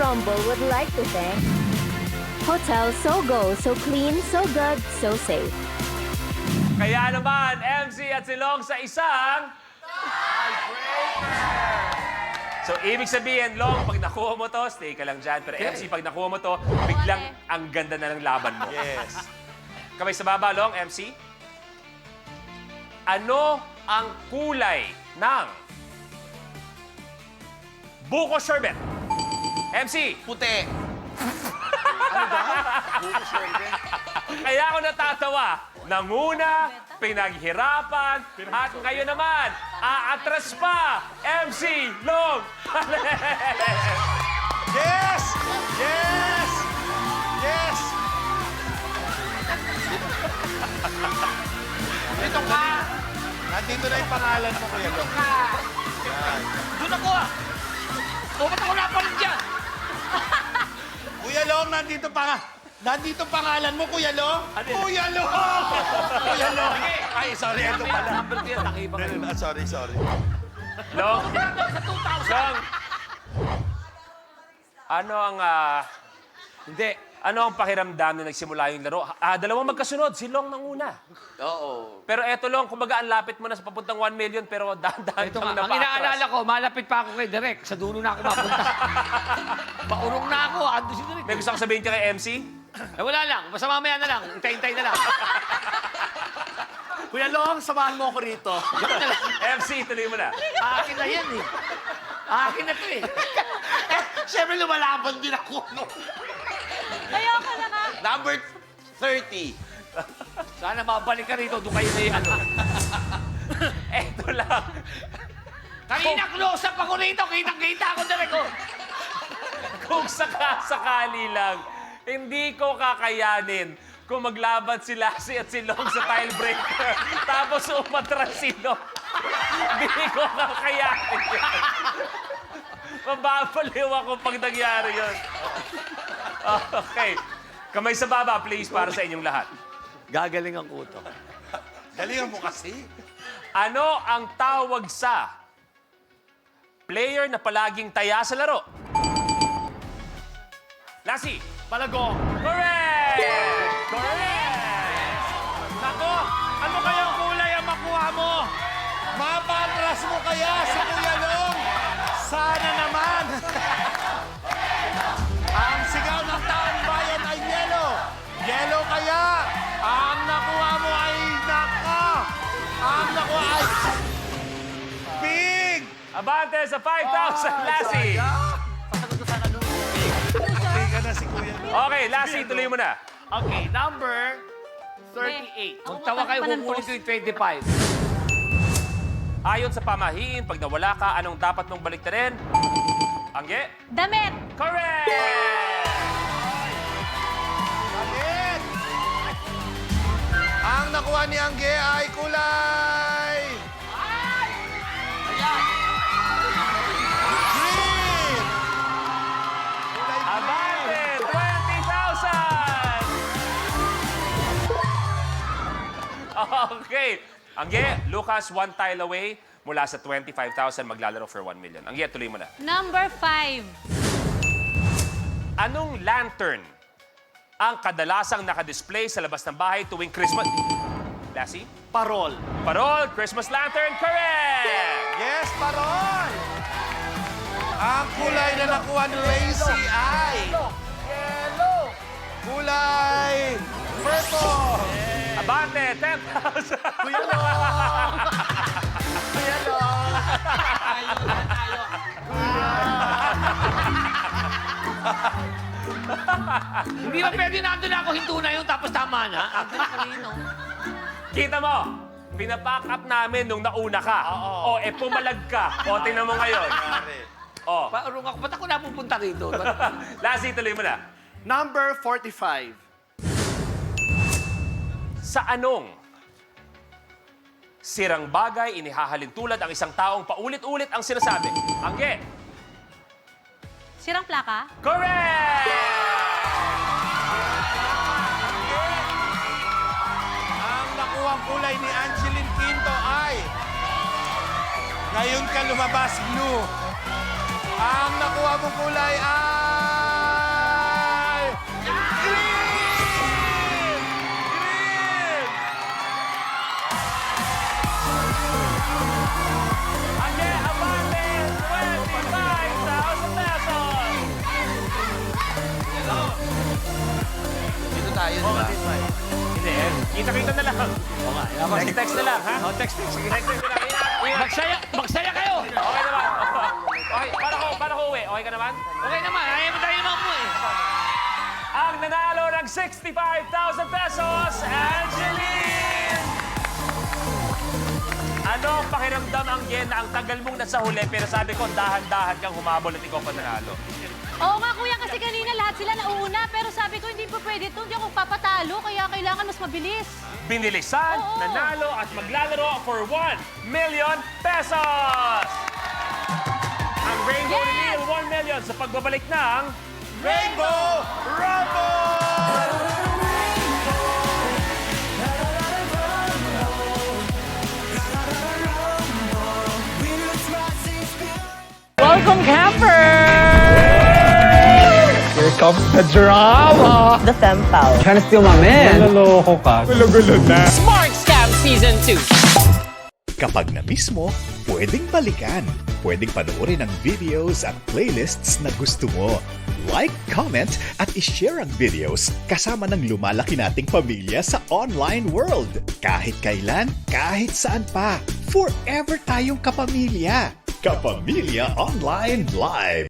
Rumble would like to thank Hotel Sogo, so clean, so good, so safe. Kaya naman, MC at Silong sa isang... tiebreaker! So, ibig sabihin, Long, pag nakuha mo to, stay ka lang dyan. Pero MC, pag nakuha mo to, biglang ang ganda na ng laban mo. Yes. Kamay sa baba, Long, MC. Ano ang kulay ng buko sherbet? MC. Puti. Kaya ako natatawa. Nanguna, pinaghirapan, at ngayon naman, aatras pa, MC Long Pales! Yes! Yes! Yes! Dito ka! Nandito na yung pangalan mo, Kuya Long. Doon ako ah! O, ba't ako napalit dyan? Kuya Long, nandito pangalan mo, Kuya Long. Kuya Long! Kuya Long! Ay, sorry, ito pala. Number 3 yan, nakibang ka. Sorry. Long, Sa 2,000! Long, ano ang, ano ang pakiramdam na nagsimula yung laro? Dalawang magkasunod, si Long nang una. Oo. Pero eto, Long, kumbaga ang lapit mo na sa papuntang 1 million, pero dahan-dahan Ito kang nga, ang inaalala ko, malapit pa ako kay Direk. Sa dulo na ako mapunta. Paurong na ako, ando si Direk. May gusto kang sabihin ka kay MC? Eh, wala lang. Basta mamaya na lang. Hintay-hintay na lang. Kuya Long, samahan mo ako rito. Diyan na lang. MC, tuloy mo na. Akin na yan eh. Akin na to eh. Siyempre, lumalaban din ako. No? Ayoko na nga. Number 30. Sana mabalik ka rito. Doon kayo na yung ano. Eto lang. Kanina close up ako rito. Kitang-kita ako Direk ko. Kung sakali lang, hindi ko kakayanin kung maglaban si Lassie at si Long sa tile breaker. Tapos umatras si Long. Hindi ko kakayanin yun. Mababaliw ako pag nangyari yun. Okay. Kamay sa baba, please, para sa inyong lahat. Gagalingan ko to. Galingan mo kasi. Ano ang tawag sa player na palaging taya sa laro? Lassie. Palagong. Correct! Correct! Nako, ano kayang kulay ang makuha mo? Mapatras mo kaya si Kuya Long? Sana naman. Ang sigaw ng taong bayan ay yellow. Yellow kaya. Ang nakuha mo ay naka. Ang nakuha ay pink. Abante sa 5,000, Lassie! Pasagot ko sana doon. Pink ka na si Kuya Long. Okay, Lassie, tuloy mo na. Okay, number 38. Magtawa kayo, kukunin ko yung 25. Ayon sa pamahiin, pag nawala ka, anong dapat mong baliktarin? Angge? Damit. Correct! Damit. Ang nakuha ni Angge ay kulay Ayan. green. Kulay Abante! 20,000! Okay. Angge, Lucas, 1 tile away mula sa 25,000 maglalaro for 1 million. Angge, tuloy mo na. Number 5. Anong lantern ang kadalasang nakadisplay sa labas ng bahay tuwing Christmas? Lassie? Parol. Parol, Christmas lantern, correct! Yes, parol. Ang kulay na nakuha ni Lacey ay kulay purple. Abante, 10,000! Kuya Long. Kuya Long. Hindi ba pwede nandun ako hinto na yun tapos tama na? Ang kanino. Kita mo, pinapack up namin nung nauna ka. O, pumalag ka. O, tingnan mo ngayon. O, Paurong ako. Ba't ako napupunta rito? Lassie, tuloy mo na. Number 45. Sa anong sirang bagay inihahalin tulad ang isang taong paulit-ulit ang sinasabi? Angge. Sirang plaka? Correct! Ang nakuhang kulay ni Angeline Quinto ay ngayon ka lumabas blue. Ang nakuha mong kulay ay tayo, di ba? Hindi, kita-kita na lang. Text na lang, ha? Text. Sige. Text na lang. Magsaya kayo. Okay naman. Okay, paano ko uwi? Okay ka naman? Okay naman, ayaw mo tayo naman po eh. Ang nanalo ng 65,000 pesos, Angeline! Ano ang pakiramdam ang Yen na ang tagal mong nasa huli pero sabi ko dahan-dahan kang humabol at ikaw pa nanalo? Oo nga, kuya, kasi kanina lahat sila nauuna. Pero sabi ko, hindi po pwede ito. Hindi ako papatalo, kaya kailangan mas mabilis. Binilisan, Oo. nanalo at maglalaro for 1 million pesos! Ang Rainbow Yes! Reveal 1 million sa pagbabalik ng Rainbow Rumble! Welcome, campers! Here comes the drama! The fem pal. Trying to steal my man. Naloloko ka. Gulo-gulo na. Smart Scam Season 2. Kapag na-miss mo, pwedeng balikan. Pwedeng panoorin ang videos at playlists na gusto mo. Like, comment, at ishare ang videos kasama ng lumalaki nating pamilya sa online world. Kahit kailan, kahit saan pa. Forever tayong kapamilya. Kapamilya Online Live.